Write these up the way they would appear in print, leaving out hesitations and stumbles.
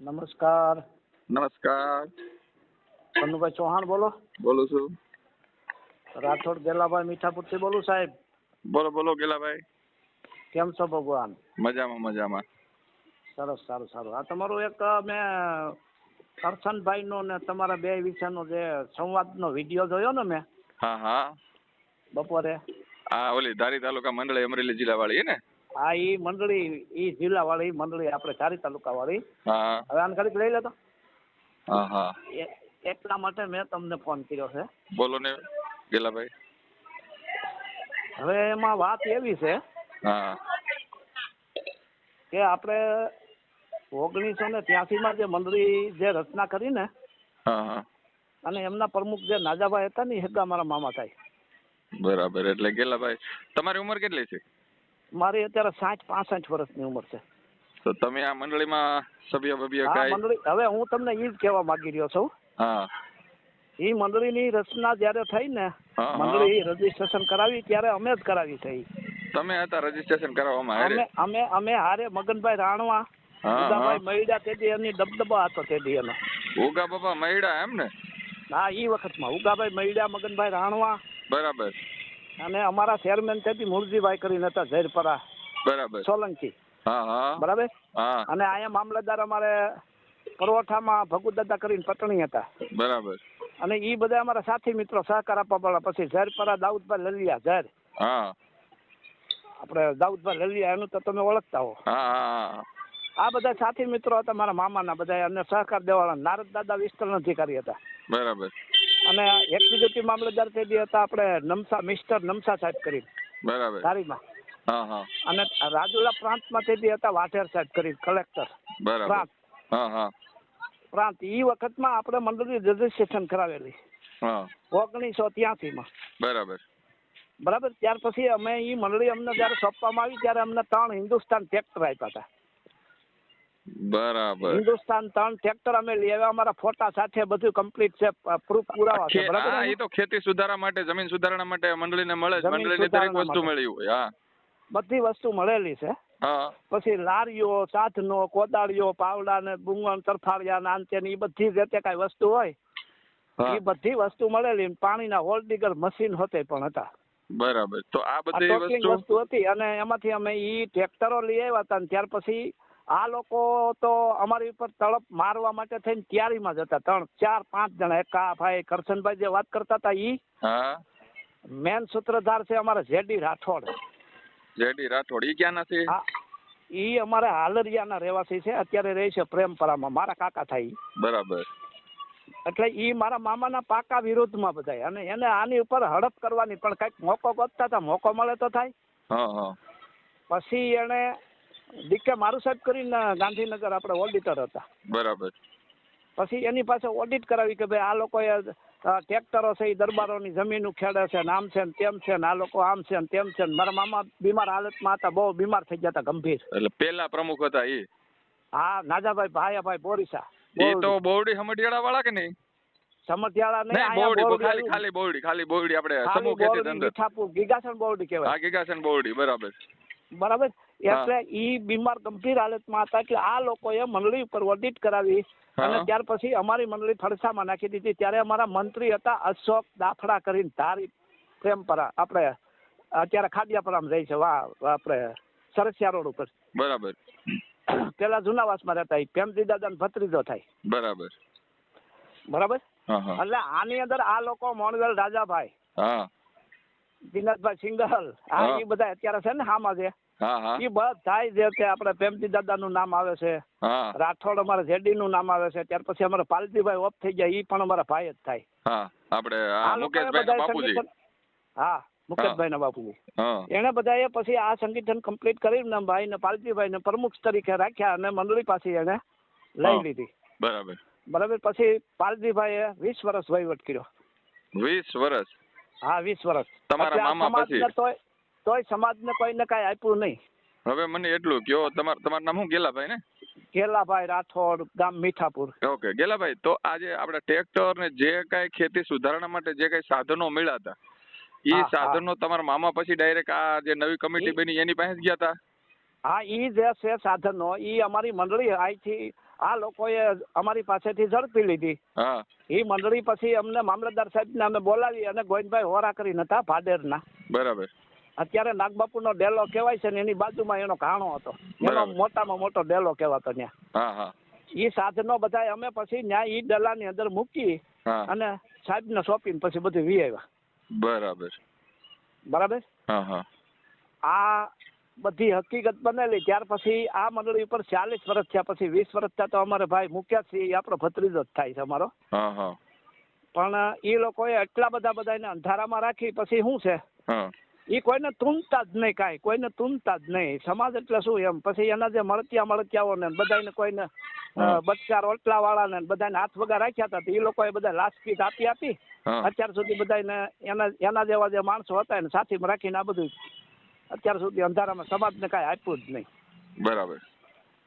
નમસ્કાર. નમસ્કાર. કનુભાઈ ચૌહાણ બોલો. બોલું છું. રાઠોડ ગેલાભાઈ મીઠાપુરથી બોલું સાહેબ. બોલો બોલો ગેલાભાઈ. કેમ છો ભગવાન? મજામાં મજામાં. સરસ, સારું સારું. આ તમારું એક મેં કરશનભાઈ નો ને તમારા બે વિશેનો જે સંવાદનો વિડીયો જોયો ને મેં હા હા. બપોરે. આ ઓલી ધારી તાલુકા મંડળી અમરેલી જિલ્લા વાળી ને? હા, ઈ મંડળી, ઈ જિલ્લા વાળી મંડળી, આપણે ધારી તાલુકા વાળી. હા હવે આને ઘડીક લઈ લેતો. હા હા. એટલા માટે મેં તમને ફોન કર્યો છે. બોલો ને ગેલાભાઈ. હવે એમાં વાત એવી છે હા કે આપણે 1983માં જે મંડળી જે રચના કરી ને, હા હા. અને એમના પ્રમુખ જે નાજાભાઈ હતા ને, હેગા મારા મામા થાય. બરાબર. એટલે ગેલાભાઈ તમારી ઉંમર કેટલી છે? મારી અત્યારે 65 વર્ષની ઉંમર છે. તો તમે આ મંડળીમાં સભ્ય હા, કાંઈ? મંડળી, હવે હું તમને એ જ કહેવા માંગી રહ્યો છું. હા એ મંડળીની રચના જ્યારે થઈ ને, હા. મંડળી રજીસ્ટ્રેશન કરાવી ત્યારે અમે જ કરાવી છે. તમે હતા રજીસ્ટ્રેશન કરાવવામાં હારે? અમે હારે મગનભાઈ રાણવા, હા ઉદાભાઈ હા. મૈડા, તેથી એની દબદબા હતો તેથી એનો. ઉગા બાપા મૈડા એમ ને? હા, એ વખતમાં ઉગાભાઈ મૈડા, મગનભાઈ રાણવા, બરાબર અને અમારા ચેરમેન તેથી મૂળજીભાઈ કરીને હતા, ઝેરપરા બરાબર. સોલંકી. હા હા. બરાબર. હા અને અહીંયા મામલતદાર અમારે પરોઠામાં ભગુદાદા કરીને પટણી હતા. બરાબર. અને એ બધા અમારા સાથી મિત્રો સહકાર આપવા પડ્યા. પછી ઝેરપરા દાઉદભાઈ લલિયા, ઝેર હા આપણે દાઉદભાઈ લલિયા, એનું તો તમે ઓળખતા હો. હા હા. આ બધા સાથી મિત્રો હતા મારા મામાના બધા, અને સહકાર દેવાળા નારદ દાદા વિસ્તરણ અધિકારી હતા. બરાબર અને એક્ઝિક્યુટિવ મામલતદાર તે હતા આપણે નમસા, મિસ્ટર નમસા સાહેબ કરીને બરાબર. ધારીમાં. હા હા. અને રાજુલા પ્રાંતમાં તે હતા વાઢેર સાહેબ કરીને કલેક્ટર બરાબર. પ્રાંત. હા હા. પ્રાંત એ વખતમાં આપણે મંડળી રજીસ્ટ્રેશન કરાવેલી હા 1983માં. બરાબર. બરાબર. ત્યાર પછી અમે એ મંડળી અમને જયારે સોંપવામાં આવી ત્યારે અમને 3 હિન્દુસ્તાન ટ્રેક્ટર આપ્યા હતા. બરાબર. હિન્દુસ્તાન 3 ટ્રેક્ટર અમે લઈ આવ્યા. અમારા ફોટા સાથે બધું કમ્પ્લીટ છે, પ્રૂફ પુરાવા છે. બરાબર. હા, એ તો ખેતી સુધારા માટે, જમીન સુધારણા માટે મંડળીને મળે જ. મંડળીની દરેક વસ્તુ મળી હોય. હા, બધી વસ્તુ મળેલી છે. હા. પછી લારીઓ, સાધનો, કોદાળીઓ, પાવડા ને બુંગણ, તરફાળિયા, નાનચે ને એ બધી જે તે કાંઈ વસ્તુ હોય હા. એ બધી વસ્તુ મળેલી. પાણીના હોલ ડિગર મશીન હોતે પણ હતા. બરાબર. તો આ આ બધી ટોટલિંગ વસ્તુ હતી. અને એમાંથી અમે એ ટ્રેક્ટરો લઈ આવ્યા હતા. અને ત્યાર પછી આ લોકો તો અમારી ઉપર તળપ મારવા માટે થઈને તૈયારીમાં જ હતા. 3, 4, 5 જણા. એક આ ભાઈ કરશનભાઈ જે વાત કરતા હતા ઈ હા. મેન સૂત્રધાર છે અમારા જેડી રાઠોડ. જેડી રાઠોડ ઈ ક્યાં નથી? હા, ઈ અમારા હાલરિયાના રહેવાસી છે. અત્યારે રહે છે પ્રેમપરામાં. મારા કાકા થાય ઈ. બરાબર. એટલે ઈ મારા મામાના પાકા વિરોધમાં બધાય. અને એને આની ઉપર હડપ કરવાની પણ કઈક મોકો ગોતતા હતા. મોકો મળે તો થાય. હા હા. પછી એને ડીકે મારું સાહેબ કરીને ગાંધીનગર આપણે ઓડિટર હતા. બરાબર. પછી એની પાસે ઓડિટ કરાવી કે ભાઈ આ લોકોએ ટ્રેક્ટરો છે એ દરબારોની જમીન ખેડે છે ને આમ છે ને તેમ છે ને આ લોકો આમ છે ને તેમ છે ને. મારા મામા બીમાર હાલતમાં હતા, બહુ બીમાર થઈ ગયા હતા, ગંભીર. એટલે પેલા પ્રમુખ હતા ઈ? હા, નાજાભાઈ ભાયાભાઈ બોરીસા. ઈ તો બોરડી હમડિયાળા વાળા કે નહીં? સમઢિયાળા નહીં, નહીં, અહીંયા બોરડી, બોરડી, ખાલી બોરડી આપણે ખાલી સમૂહ ખેતી બોરડી, અંદર. મીઠાપુર, ગીગાસણ બોરડી કહેવાય. હા, ગીગાસન બોરડી. બરાબર. બરાબર. એટલે ઈ બીમાર ગંભીર હાલતમાં હતા. એટલે આ લોકોએ મંડળી ઉપર ઓડિટ કરાવી. અને ત્યાર પછી અમારી મંડળી ફડસામાં નાખી દીધી. ત્યારે અમારા મંત્રી હતા અશોક દાફડા કરીને, ધારી પ્રેમપરા, આપણે અત્યારે ખાડિયાપરામાં રહી છે, આપણે સરસિયા રોડ ઉપર. બરાબર. પેલા જુનાવાસમાં રહેતા. પ્રેમજી દાદાનો ભત્રીજો થાય. બરાબર. બરાબર. હા હા. એટલે આની અંદર આ લોકો મોણવેલ રાજાભાઈ, હા દિનાથભાઈ સિંગલ, આ એ બધા અત્યારે છે ને હામાં છે. હા હા. એ બધા જે છે આપણે પ્રેમજી દાદાનું નામ આવે છે. હા. રાઠોડ અમારા જેડી નું નામ આવે છે. ત્યાર પછી અમારા પાલજીભાઈ ઓફ થઈ ગયા, એ પણ અમારા ભાઈ જ થાય. હા, આપણે આ મુકેશભાઈ ના બાપુજી. હા, મુકેશભાઈ ના બાપુજી. હા. એને બધાએ પછી આ સંગઠન કમ્પ્લીટ કરીને ભાઈ ને પાલજીભાઈ ને પ્રમુખ તરીકે રાખ્યા. અને મંડળી પાછી એને લઈ લીધી. બરાબર. બરાબર. પછી પાલજીભાઈએ 20 વર્ષ વહીવટ કર્યો. 20 વર્ષ? હા, 20 વર્ષ. તમારા મામા પછી? તોય સમાજને કોઈને કાંઈ આપ્યું નહીં. હવે મને એટલું કયો, તમારું નામ શું? ગેલાભાઈ ને? ગેલાભાઈ રાઠોડ, ગામ મીઠાપુર. ઓકે ગેલાભાઈ, તો આજે આપણે ટ્રેક્ટર ને જે કઈ ખેતી સુધારણા માટે જે કઈ સાધનો મળ્યા હતા, એ સાધનો તમારા મામા પછી ડાયરેક્ટ આ જે નવી કમિટી બની એની પાસે જ ગયા હતા? હા, ઈ જે છે સાધનો ઈ અમારી મંડળી અહીંથી આ લોકોએ અમારી પાસેથી ઝડપી લીધી. હા. ઈ મંડળી પછી અમને મામલતદાર સાહેબને અમે બોલાવી અને ગોવિંદભાઈ હોરા કરીને હતા ભાડેરના. બરાબર. અત્યારે નાગબાપુનો ડેલો કહેવાય છે ને એની બાજુમાં એનો ઘાણો હતો. એનો બરાબર. મોટામાં મોટો ડેલો કહેવાતો ત્યાં. હા હા. ઈ સાધનો બધા અમે પછી ન્યા ઈ ડલાની અંદર મૂકી હા. અને સાહેબને સોંપીને પછી બધું વી આવ્યા. બરાબર. બરાબર. હા હા. આ બધી હકીકત બનેલી ત્યાર પછી આ મંડળી ઉપર 40 વર્ષ થયા, પછી 20 વર્ષ થયા તો અમારે ભાઈ મૂક્યા છે એ આપણો ભત્રીજો જ થાય છે અમારો. હા હા. પણ એ લોકોએ એટલા બધાને અંધારામાં રાખી પછી શું છે હા. એ કોઈને તુનતા જ નહીં, કાંઈ કોઈને તુનતા જ નહીં. સમાજ એટલે શું એમ પછી એના જે મળતિયાઓ ને બધાને કોઈને બચકા રોટલા વાળા ને બધાને હાથ વગા રાખ્યા હતા એ લોકોએ બધા લાસ્ટ આપી અત્યાર સુધી બધાને એના જેવા જે માણસો હતા એને સાથીમાં રાખીને આ બધું અત્યાર સુધી અંધારામાં સમાજને કાંઈ આપ્યું જ નહીં. બરાબર.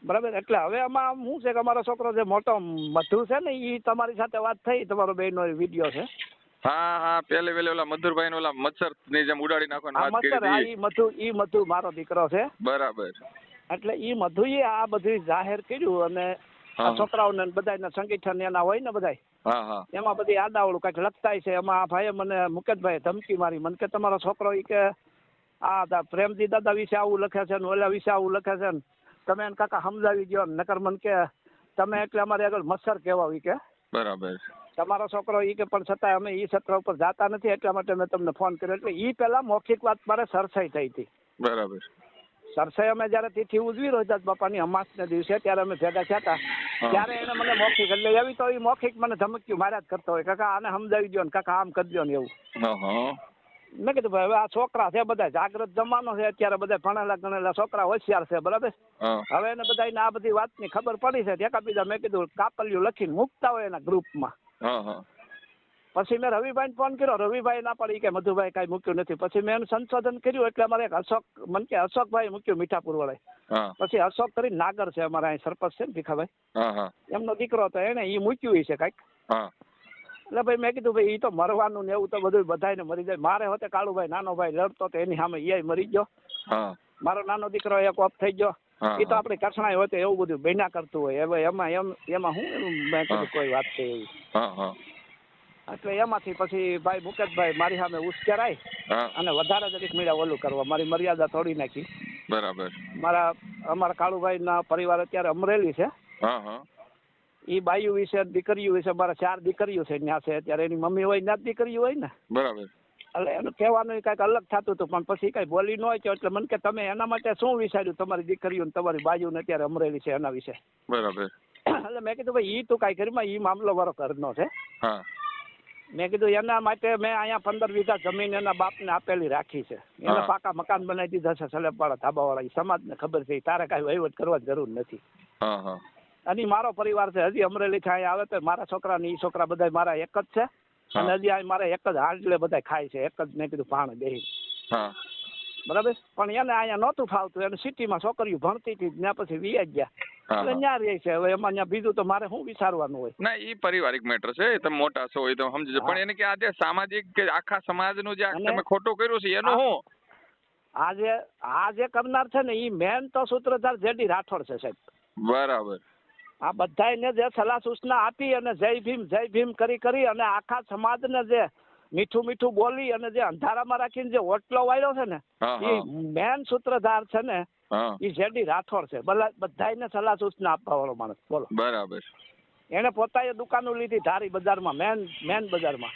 બરાબર. એટલે હવે આમાં શું છે કે અમારો છોકરો જે મોટો મધુ છે ને એ તમારી સાથે વાત થઈ, તમારો બેનો વિડીયો છે. હા હા, પેલે ઓલા મધુરભાઈ ઓલા મચ્છર ની જેમ ઉડાડી નાખવાની વાત કરી હતી. ઈ મધુ મારો દીકરો છે. બરાબર. એટલે ઈ મધુએ આ બધું જાહેર કર્યું અને આ છોકરાઓને બધાને સંગઠન એના હોય ને બધા એમાં બધી આડાવડું કઈક લખતાય છે. એમાં આ ભાઈએ મને મુકેશભાઈ ધમકી મારી મને કે તમારો છોકરો ઈ કે આ પ્રેમજી દાદા વિશે આવું લખે છે ને ઓલા વિશે આવું લખે છે ને તમે એને કાકા સમજાવી દો નકર મને કે તમે એટલે અમારે આગળ મચ્છર કહેવા ઈ કે. બરાબર. તમારો છોકરો ઈ કે પણ છતાં અમે ઈ સત્ર ઉપર જાતા નથી એટલા માટે મેં તમને ફોન કર્યો. એટલે ઈ પેલા મૌખિક વાત મારે સરસાઈ થઈ હતી. બરાબર. સરસાઈ અમે જયારે તિથિ ઉજવી રોહિદાસ બાપાની અમાસને દિવસે ત્યારે અમે ભેગા થયા હતા ત્યારે એને મને મૌખિક એટલે એવી તો એ મૌખિક મને ધમક્યું માર્યા જ કરતો હોય કાકા આને સમજાવી દો ને કાકા આમ કરી દો ને એવું. મેં કીધું ભાઈ હવે આ છોકરા છે બધા જાગ્રત જમાનો છે અત્યારે બધા ભણેલા ગણેલા છોકરા હોશિયાર છે બરાબર. હવે એને બધાને આ બધી વાતની ખબર પડી છે એકા બીજા મેં કીધું કાપલિયું લખીને મૂકતા હોય એના ગ્રુપમાં. પછી મેં રવિભાઈને ફોન કર્યો, રવિભાઈ ના પડી કે મધુભાઈ કાંઈ મૂક્યું નથી. પછી મેં એનું સંશોધન કર્યું એટલે અમારે એક અશોક મને કે અશોકભાઈ મૂક્યું મીઠાપુર વાળા. પછી અશોક કરી નાગર છે અમારા અહીં સરપંચ છે ને ભીખાભાઈ એમનો દીકરો હતો એને એ મૂક્યું છે કાંઈક. એટલે ભાઈ મેં કીધું ભાઈ એ તો મરવાનું ને એવું તો બધું બધાને મરી જાય. મારે હોતે કાળુભાઈ નાનો ભાઈ લડતો તો એની સામે એ મરી ગયો. મારો નાનો દીકરો એક ઓફ થઈ ગયો. એ તો આપણી કસણાઈ હોય તો એવું બધું બન્યા કરતું હોય. હવે એમાં હું મેં કીધું કોઈ વાત છે એવી. એટલે એમાંથી પછી ભાઈ મુકેશભાઈ મારી સામે ઉશ્કેરાય અને વધારે જરીક મીડા ઓલું કરવા મારી મર્યાદા તોડી નાખી. બરાબર. અમારા કાળુભાઈ ના પરિવાર અત્યારે અમરેલી છે. એ બાયુ વિશે દીકરીઓ વિશે મારા 4 દીકરીઓ છે ત્યાં છે અત્યારે એની મમ્મી હોય ત્યાં દીકરીઓ હોય ને. બરાબર. એટલે એનું કહેવાનું કઈક અલગ થતું હતું પણ પછી કઈ બોલી ન હોય એટલે મને કે તમે એના માટે શું વિચાર્યું તમારી દીકરીઓ ને તમારી બાજુ ને અત્યારે અમરેલી છે એના વિશે. બરાબર. એટલે મેં કીધું ભાઈ ઈ તું કઈ કરીમાં ઈ મામલો મારો ઘરનો છે. મેં કીધું એના માટે મેં અહીંયા 15 વીઘા જમીન એના બાપને આપેલી રાખી છે. એને પાકા મકાન બનાવી દીધા છે સલેબવાળા ધાબાવાળા. સમાજને ખબર છે તારે કાંઈ વહીવટ કરવા જરૂર નથી. અને મારો પરિવાર છે હજી અમરેલી થી અહીંયા આવે તો મારા છોકરા ને ઈ છોકરા બધા મારા એક જ છે અને હજી આ મારે એક જ હાંડલે બધા ખાય છે એક જ. મેં કીધું ભાણ બેહી બરાબર. પણ એને અહીંયા નહોતું ફાવતું એને સિટીમાં છોકરીઓ ભણતી હતી ત્યાં પછી વી ગયા એટલે ત્યાં રહે છે. હવે એમાં ત્યાં બીજું તો મારે શું વિચારવાનું હોય. ના એ પારિવારિક મેટર છે તમે મોટા છો એ તો સમજી પણ એને કે આજે સામાજિક કે આખા સમાજનું જે તમે ખોટું કર્યું છે એનું શું આજે કરનાર છે ને એ મેન તો સૂત્રધાર જેડી રાઠોડ છે સાહેબ. બરાબર. આ બધાને જે સલાહ સૂચના આપી અને જય ભીમ કરી અને આખા સમાજને જે મીઠું બોલી અને જે અંધારામાં રાખીને જે ઓટલો વાળ્યો છે ને એ મેન સૂત્રધાર છે ને એ જેડી રાઠોડ છે. બધાને સલાહ સૂચના આપવા વાળો માણસ. બોલો. બરાબર. એને પોતાએ દુકાનો લીધી ધારી બજારમાં મેન બજારમાં.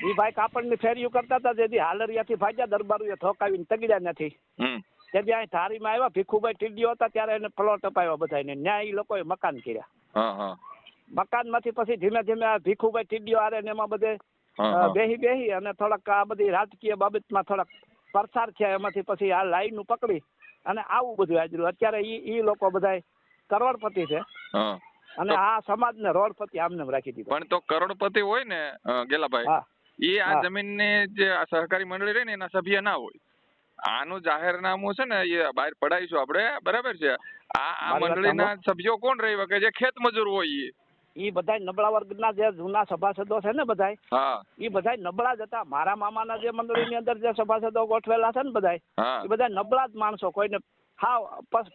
એ ભાઈ કાપડની ફેરીઓ કરતા હતા જેથી હાલરિયાથી ભાગ્યા દરબારુએ ઠોકાવીને તગડ્યા નથી. તેથી અહીં ધારીમાં આવ્યા ભીખુભાઈ ટીડીઓ હતા ત્યારે એને પ્લોટ અપાવ્યા બધાને. ન્યા એ લોકોએ મકાન કર્યા. મકાનમાંથી પછી ધીમે ધીમે આ ભીખુભાઈ ટીડીઓ આરે ને એમાં બધે બેહી અને થોડાક આ બધી રાજકીય બાબતમાં થોડાક પ્રસાર થયા. એમાંથી પછી આ લાઈન પકડી અને આવું બધું આજરું. અત્યારે ઈ લોકો બધા કરોડપતિ છે અને આ સમાજને રોડપતિ આમને રાખી દીધો. પણ તો કરોડપતિ હોય ને ગેલાભાઈ એ આ જમીનની જે સહકારી મંડળી રહી ને એના સભ્ય ના હોય. આનું જાહેરનામું છે ને એ બહાર પડાઈશું આપણે બરાબર છે. આ મંડળીના સભ્યો કોણ રહી કે જે ખેત મજૂર હોય એ બધા નબળા વર્ગના જે જૂના સભાસદો છે ને બધા એ બધા નબળા જ હતા. મારા મામાના જે મંડળીની અંદર જે સભાસદો ગોઠવેલા છે ને બધા એ બધા નબળા જ માણસો. કોઈને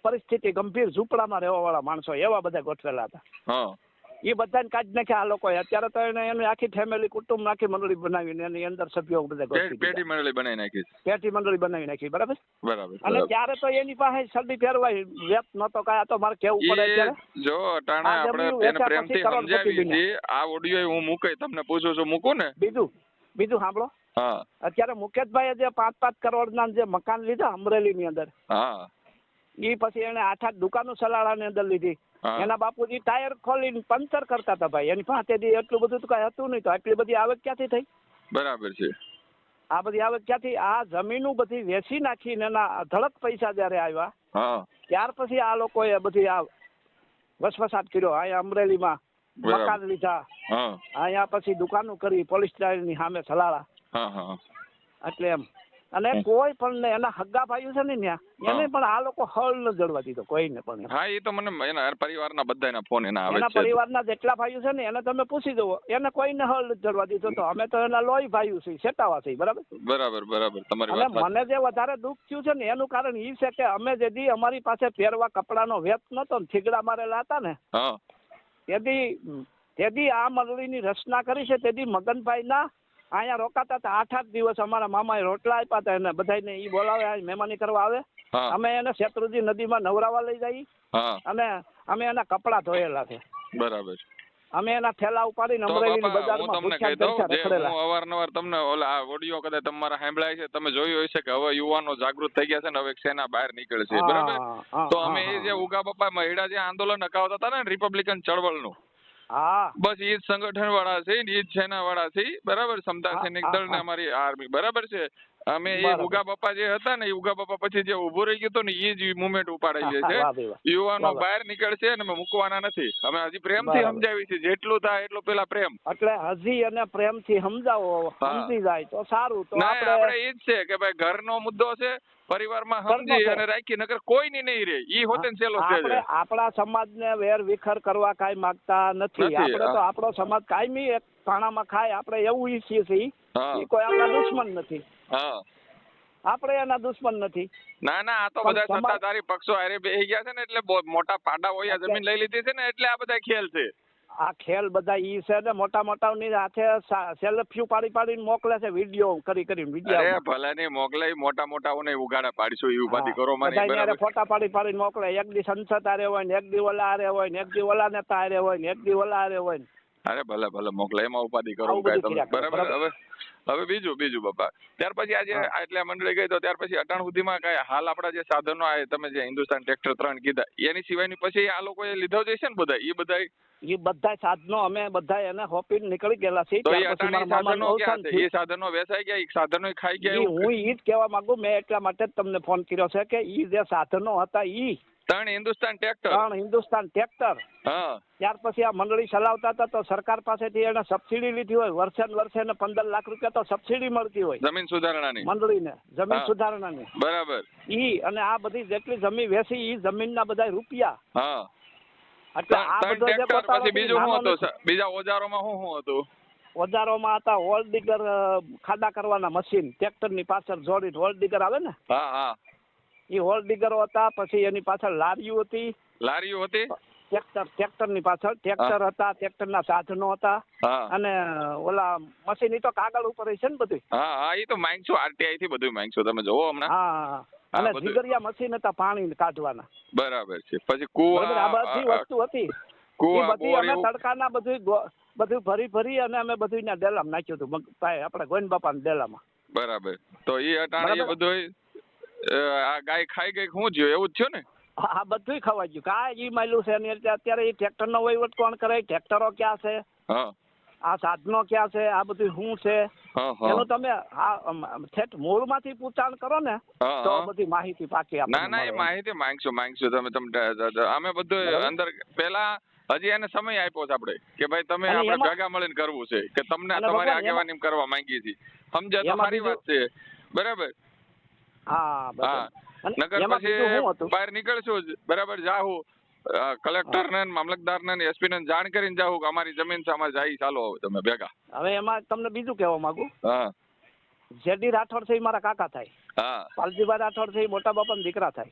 પરિસ્થિતિ ગંભીર ઝૂંપડામાં રહેવા વાળા માણસો એવા બધા ગોઠવેલા હતા. હા એ બધાને કાઢી નાખ્યા આ લોકોએ. અત્યારે તો એની આખી ફેમિલી કુટુંબ આખી મંડળી બનાવીને એની અંદર સભ્યો બધા પેઢી મંડળી બનાવી નાખી. પેઢી મંડળી બનાવી નાખી. બરાબર. અને બરાબર. ત્યારે તો એની પાસે સડી ફેરવાય વેત નતો કાંઈ. આ તો મારે કેવું પડે અત્યારે. જો અટાણે આપણે એને પ્રેમથી સમજાવી છીએ. આ ઓડિયો હું મૂકે તમને પૂછું છું, મૂકું ને? બીજું સાંભળો. હા. અત્યારે મુકેશભાઈએ જે 5-5 કરોડના જે મકાન લીધા અમરેલીની અંદર, હા, એ પછી એને 8-8 દુકાનો સલાળાની અંદર લીધી. એના બાપુજી ટાયર ખોલીને પંચર કરતા હતા ભાઈ. એની પાસે એટલું બધું તો કઈ હતું નહીં, તો આટલી બધી આવક ક્યાંથી થઈ? બરાબર છે. આ બધી આવક ક્યાંથી? આ જમીનો બધી વેચી નાખીને એના ધડક પૈસા જયારે આવ્યા ત્યાર પછી આ લોકોએ બધી આ વસવસાટ કર્યો. અહીંયા અમરેલીમાં મકાન લીધા, અહીંયા પછી દુકાનો કરી પોલીસ સ્ટેશનની સામે સલાળા. એટલે એમ. અને કોઈ પણ એના હગ્ગા ભાઈઓ છે ને ત્યાં, એને પણ આ લોકો હળ ન જડવા દીધો કોઈને પણ. હા, એ તો મને એના પરિવારના બધાના ફોન એના આવે છે. એના પરિવારના જેટલા ભાઈઓ છે ને એને તમે પૂછી જુઓ, એને કોઈને હળ ન જડવા દીધો. તો અમે તો એના લોહી ભાઈઓ છીએ, સેટાવા છીએ. બરાબર તમારી વાત. અને મને જે વધારે દુઃખ થયું છે ને એનું કારણ એ છે કે અમે જેથી અમારી પાસે પહેરવા કપડાનો વેત નતો ને થીગડા મારેલા હતા ને, તેથી આ મંડળીની રચના કરી છે. તેથી મગનભાઈના અહીંયા રોકાતા હતા 8-8 દિવસ. અમારા મામાએ રોટલા આપ્યા હતા એને બધાને. એ બોલાવે, મહેમાની કરવા આવે. અમે એને શેત્રુંજી નદીમાં નવરાવા લઈ જઈએ અને અમે એના કપડા ધોયેલા છે. બરાબર. અમે એના થેલા ઉપાડીને અમરેલીની બજારમાં હું અવારનવાર તમને ઓલા ઓડિયો કદાચ તમારા સાંભળાય છે, તમે જોયું હશે કે હવે યુવાનો જાગૃત થઈ ગયા છે ને, હવે સેના બહાર નીકળે છે. બરાબર. તો અમે એ જે ઉગા બાપા મહિડા જે આંદોલન અકાવતા હતા ને રિપબ્લિકન ચળવળનું, બસ એ જ સંગઠન વાળા છે, એ જ સેના વાળા છે. બરાબર. સમતા સૈનિક દળ ને અમારી આર્મી. બરાબર છે. અમે એ ઉગા બાપા જે હતા ને, એ ઉગા બાપા પછી જે ઉભો રહી ગયો ને, એ જ મુવમેન્ટ ઉપાડી છે. યુવાનો બહાર નીકળશે અને અમે મૂકવાના નથી. અમે હજી પ્રેમથી સમજાવી છે, જેટલું થાય એટલું પેલા પ્રેમ. એટલે હજી એને પ્રેમથી સમજાવો, સમજી જાય તો સારું. તો આપણે એ જ છે કે ભાઈ ઘરનો મુદ્દો છે, પરિવારમાં સમજી અને રાખી, નકર કોઈ નહીં રહે. ઈ હોતે છેલ્લો છે. આપણા સમાજને વેર વિખર કરવા કાંઈ માંગતા નથી. આપણે તો આપણો સમાજ કાયમી એક ખાણામાં ખાય, આપણે એવું ઈચ્છીએ છીએ. કોઈ આપણા દુશ્મન નથી. આપણે એના દુશ્મન નથી. ના, આ તો બધા સત્તાધારી પક્ષો હારે બેસી ગયા છે ને, એટલે મોટા પાડા હોય જમીન લઈ લીધી છે ને, એટલે આ બધા ખેલ છે. આ ખેલ બધા ઈ છે ને, મોટા ની હાથે સેલ્ફી પાડીને મોકલે છે, વિડીયો કરીને વિડીયો. અરે ભલે નહીં મોકલે, મોટાઓને ઉગાડા પાડીશું એ ઉપાધિ કરો મારી. બરાબર. ફોટા પાડીને મોકલે. એક દી સંસદ હારે હોય ને, એક દી ઓલા હારે હોય ને, એક દી ઓલા નેતા હારે હોય ને, એક દી ઓલા હારે હોય ને. અરે ભલે મોકલે, એમાં ઉપાધિ કરો તમે. બરાબર. હવે બીજું બાપા, ત્યાર પછી આજે એટલે મંડળી ગઈ તો ત્યાર પછી અટાણ સુધીમાં કઈ હાલ આપડા જે સાધનો આ તમે જે હિન્દુસ્તાન ટ્રેક્ટર 3 કીધા, એની સિવાયની પછી આ લોકોએ લીધો જશે ને એ બધા સાધનો અમે બધા એને હોપીને નીકળી ગયેલા છે. તો એ સાધનો ક્યાં છે? એ સાધનો વેચાઈ ગયા, એ સાધનો ખાઈ ગયા. હું ઈ જ કહેવા માંગુ. મેં એટલા માટે જ તમને ફોન કર્યો છે કે ઈ જે સાધનો હતા ઈ 3 હિન્દુસ્તાન ટ્રેક્ટર. ત્યાર પછી આ મંડળી ચલાવતા હતા તો સરકાર પાસેથી એને સબસિડી લીધી હોય. વર્ષે ને 15 લાખ રૂપિયા તો સબસિડી મળતી હોય જમીન સુધારણાની, મંડળીને જમીન સુધારણાની. બરાબર. ઈ અને આ બધી જેટલી જમીન વેચી ઈ જમીનના બધા રૂપિયા. એટલે આ બધો જે પછી બીજું શું હતું? બીજા ઓજારોમાં શું હતું? ઓજારોમાં હતા હોલ ડિગર, ખાડા કરવાના મશીન, ટ્રેક્ટરની પાછળ જોડી હોલ ડિગર આવે ને, એ હોલ ડિગરો હતા. પછી એની પાછળ લારીઓ હતી. ટ્રેક્ટરની પાછળ ટ્રેક્ટર હતા, ટ્રેક્ટરના સાધનો હતા. અને ઓલા મશીન ઈ તો કાગળ ઉપર છે ને બધું. એ તો માંગશો, આરટીઆઈ થી બધું માંગશો તમે જોવો હમણાં. અને જીગરિયા મશીન હતા પાણી કાઢવાના. બરાબર છે. પછી કુવા, આ બધી વસ્તુ હતી. બધી અમે તડકાના બધું ભરી અને અમે બધું ડેલામાં નાખ્યું હતું, આપણે ગોવિંદ બાપાના ડેલામાં. બરાબર. તો એ અટાણે બધું આ ગાય ખાઈ ગઈ, શું થયું? એવું જ થયું ને? હા, બધું ખવાઈ ગયું. કાંઈ ઈ માયલું છે ને. અત્યારે એ ટ્રેક્ટરનો વહીવટ કોણ કરે? ટ્રેક્ટરો ક્યાં છે? આ સાધનો ક્યાં છે? આ બધું શું છે એનું તમે મૂળમાંથી પૂછાણ કરો ને તો બધી માહિતી પાકી આપે. ના, એ માહિતી માંગશું તમે. અમે બધું અંદર પેલા હજી એને સમય આપ્યો છે આપણે કે ભાઈ તમે આપણે ભેગા મળીને કરવું છે, કે તમને તમારી આગેવાની કરવા માંગીએ છીએ. સમજ્યા? તો સારી વાત છે. બરાબર. નગર પછી બહાર નીકળશું જ. બરાબર. જાહું કલેક્ટર ને, મામલતદાર ને, એસપી ને જાણ કરીને જાહું કે અમારી જમીન છે, અમારે જાય. ચાલો હવે તમે ભેગા. હવે એમાં તમને બીજું કહેવા માંગુ. જેડી રાઠોડ છે એ મારા કાકા થાય. પાલજીભાઈ રાઠોડ છે એ મોટા બાપાના દીકરા થાય.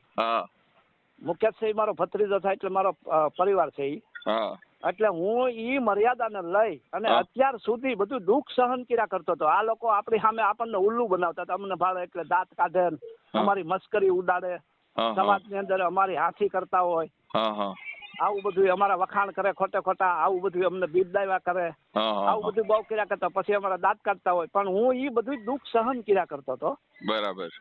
મુકેશ છે ઈ મારો ભત્રીજો થાય એટલે મારો પરિવાર છે ઈ. હા. એટલે હું ઈ મર્યાદાને લઈ અને અત્યાર સુધી બધું દુઃખ સહન કર્યા કરતો હતો. આ લોકો આપણી સામે આપણને ઉલ્લુ બનાવતા હતા, અમને ભાડે એટલે દાંત કાઢે, અમારી મસ્કરી ઉડાડે, સમાજની અંદર અમારી હાથી કરતા હોય, આવું બધું અમારા વખાણ કરે ખોટે ખોટા, આવું બધું અમને બિરદાવ્યા કરે, આવું બધું બહુ કર્યા કરતા, પછી અમારા દાંત કાઢતા હોય. પણ હું ઈ બધું દુઃખ સહન કર્યા કરતો હતો. બરાબર.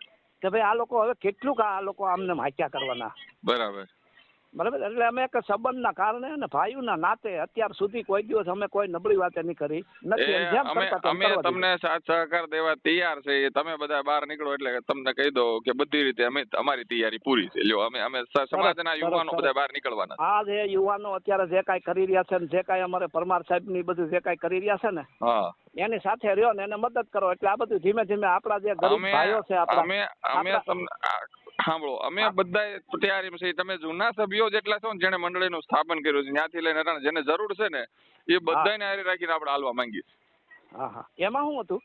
કે ભાઈ આ લોકો હવે કેટલું આ લોકો આમને હાક્યા કરવાના. બરાબર. બરાબર. એટલે અમે એક સંબંધના કારણે અને ભાઈઓના નાતે અત્યાર સુધી કોઈ દિવસ અમે કોઈ નબળી વાત નહીં કરી નથી. અમે તમને સાથ સહકાર દેવા તૈયાર છે. તમે બધા બહાર નીકળો એટલે તમને કહી દો કે બધી રીતે અમે અમારી તૈયારી પૂરી છે. લ્યો અમે સમાજના યુવાનો બધા બહાર નીકળવાના. આ જે યુવાનો અત્યારે જે કાંઈ કરી રહ્યા છે ને જે કાંઈ અમારે પરમાર સાહેબ ની બધું જે કાંઈ કરી રહ્યા છે ને, એની સાથે રહ્યો ને એને મદદ કરો એટલે આ બધું ધીમે ધીમે આપણા જે ગરીબ ભાઈઓ છે અમે તમને સાંભળો, અમે બધા તૈયારી છે. તમે જૂના સભ્યો જેટલા છો ને જેને મંડળીનું સ્થાપન કર્યું છે ત્યાંથી લઈને જેને જરૂર છે ને એ બધાને હારે રાખીને આપણે હાલવા માંગીએ. હા. એમાં શું હતું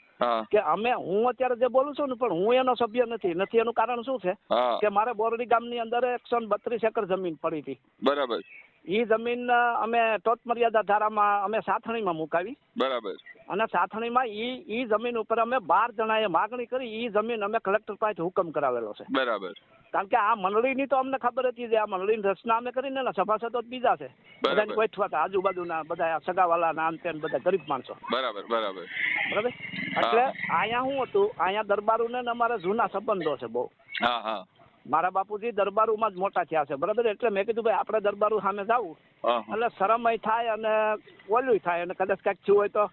કે હું અત્યારે જે બોલું છું ને પણ હું એનો સભ્ય નથી. એનું કારણ શું છે કે મારે બોરડી ગામની અંદર 132 એકર જમીન પડી હતી. બરાબર. ઈ જમીન અમે ટોચ મર્યાદા ધારામાં અમે સાથણીમાં મુકાવી. બરાબર. અને સાથણીમાં ઈ જમીન ઉપર અમે 12 જણાએ માગણી કરી. ઈ જમીન અમે કલેક્ટર પાસે હુકમ કરાવેલો છે. બરાબર. કારણ કે આ મંડળીની તો અમને ખબર હતી, આ મંડળીની રચના અમે કરીને ને સભાસદો બીજા છે, બધાને ગોઠવા હતા આજુબાજુના બધા સગાવાલા ના અંતે બધા ગરીબ માણસો. બરાબર. બરાબર. બરાબર. એટલે અહીંયા શું હતું, અહીંયા દરબારું ને અમારે જૂના સંબંધો છે બહુ. મારા બાપુજી દરબારુમાં જ મોટા થયા છે. બરાબર. એટલે મેં કીધું ભાઈ આપણે દરબારુ સામે જવું એટલે શરમય થાય અને ઓલું થાય અને કદાચ કાંઈક થયું હોય તો.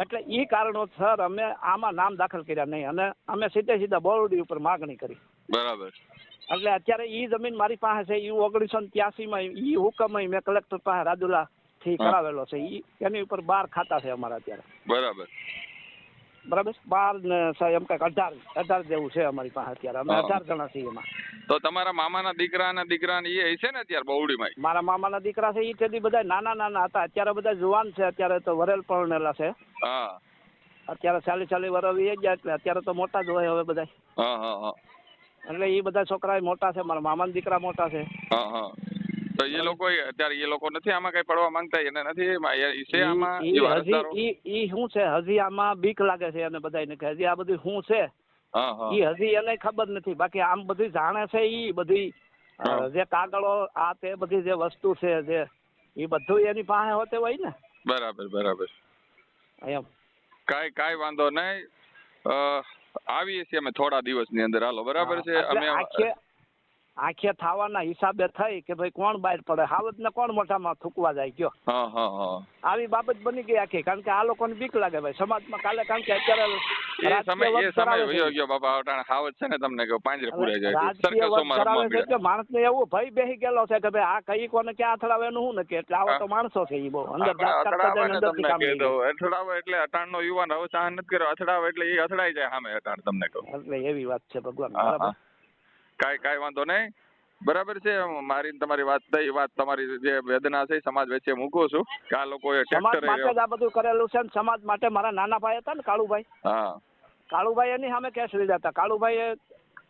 એટલે ઈ કારણોસર અમે આમાં નામ દાખલ કર્યા નહીં અને અમે સીધા બોરડી ઉપર માગણી કરી. બરાબર. એટલે અત્યારે ઈ જમીન મારી પાસે છે. ઈ 1983માં ઈ હુકમ મેં કલેક્ટર પાસે રાજુલા થી કરાવેલો છે. ઈ એની ઉપર 12 ખાતા છે અમારા અત્યારે. બરાબર. બરાબર. 12 ને એમ કઈક 18 જેવું છે અમારી પાસે અત્યારે. અમે 18 જણા છીએ એમાં. તો તમારા મામાના દીકરા ને એ છે ને અત્યારે બહુડીમાં? મારા મામાના દીકરા છે ઈ તેથી બધા નાના હતા. અત્યારે બધા જુવાન છે. અત્યારે તો વરેલ પરણેલા છે. અત્યારે 40 વર્ષ વી ગયા એટલે અત્યારે તો મોટા જ હોય હવે બધા. એટલે એ બધા છોકરા મોટા છે. મારા મામાના દીકરા મોટા છે. તો એ લોકો અત્યારે એ લોકો નથી આમાં કઈ પડવા માંગતા? એને નથી છે આમાં ઈ શું છે હજી આમાં બીક લાગે છે અને બધાને કે હજી આ બધું શું છે ઈ હજી એને ખબર નથી. બાકી આમ બધું જાણે છે. ઈ બધી જે કાગળો આ તે બધી જે વસ્તુ છે જે એ બધું એની પાસે હોતે હોય ને. બરાબર. એમ કાઈ વાંધો નહીં. આવીએ છીએ અમે થોડા દિવસની અંદર. હાલો. બરાબર છે. અમે આંખે થવાના હિસાબે થઈ કે ભાઈ કોણ બહાર પડે, હાવત ને કોણ મોઢામાં થૂકવા જાય કયો. આવી બાબત બની ગઈ આખી. કારણ કે આ લોકોને બીક લાગે ભાઈ સમાજમાં કાલે. કારણ કે અત્યારે સમય વયો ગયો બાપા. અટાણે હાવત છે ને તમને કહું પાંજરે પૂરાઈ જાય. માણસ ને એવું ભય બેસી ગયેલો છે કે ભાઈ આ કઈ કોને ક્યાં અથડાવે એનું શું નક્કી. એટલે આવા તો માણસો છે ઈ બહુ અંદર અથડાવે એટલે અટાણ નો યુવાન હવે સહન નથી કર્યો. અથડાવે એટલે એ અથડાઈ જાય સામે અટાણ તમને કહું. એટલે એવી વાત છે ભગવાન. બરાબર. કાઈ વાંધો નહીં. બરાબર છે. મારી તમારી વાત થઈ. વાત તમારી જે વેદના છે સમાજ વચ્ચે મૂકું છું કે આ લોકોએ સમાજ માટે આ બધું કરેલું છે ને સમાજ માટે. મારા નાના ભાઈ હતા ને કાળુભાઈ, કાળુભાઈ એની સામે કેસ લડ્યા હતા. કાળુભાઈ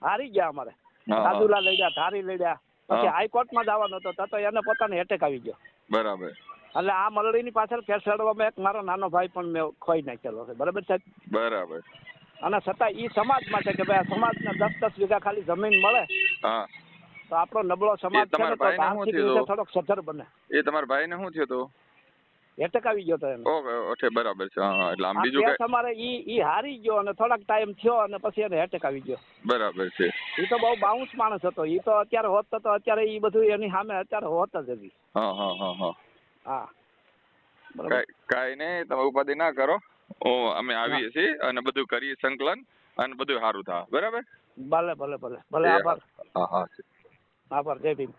હારી ગયા અમારે. રાજુલા લડ્યા, ધારી લડ્યા, પછી હાઈકોર્ટમાં જવાનો હતો તો એને પોતાને એટેક આવી ગયો. બરાબર. એટલે આ મરડીની પાછળ કેસ લડવામાં એક મારો નાનો ભાઈ પણ મેં ખોઈ નાખેલો છે. બરાબર સાહેબ. બરાબર. અને છતાં ઈ સમાજ માટે કે ભાઈ સમાજને 10 વીઘા ખાલી જમીન મળે તો આપણો નબળો સમાજ છે ને તો આર્થિક રીતે થોડોક સધર બને. એ તમારા ભાઈને શું થયું હતું? એટેક આવી ગયો હતો એને. ઓકે. બરાબર છે. એટલે આમ બીજું કે તમારે ઈ હારી ગયો અને થોડાક ટાઈમ થયો અને પછી એને એટેક આવી ગયો. બરાબર છે. ઈ તો બહુ બાઉન્સ માણસ હતો. ઈ તો અત્યારે હોત તો અત્યારે ઈ બધું એની સામે અત્યારે હોત જ હતી. હા. કાઈ નહીં. તમે ઉપાધિ ના કરો. અમે આવીએ છીએ અને બધું કરીએ સંકલન અને બધું સારું થાય. બરાબર. ભલે. આભાર. આભાર. જય ભીમ.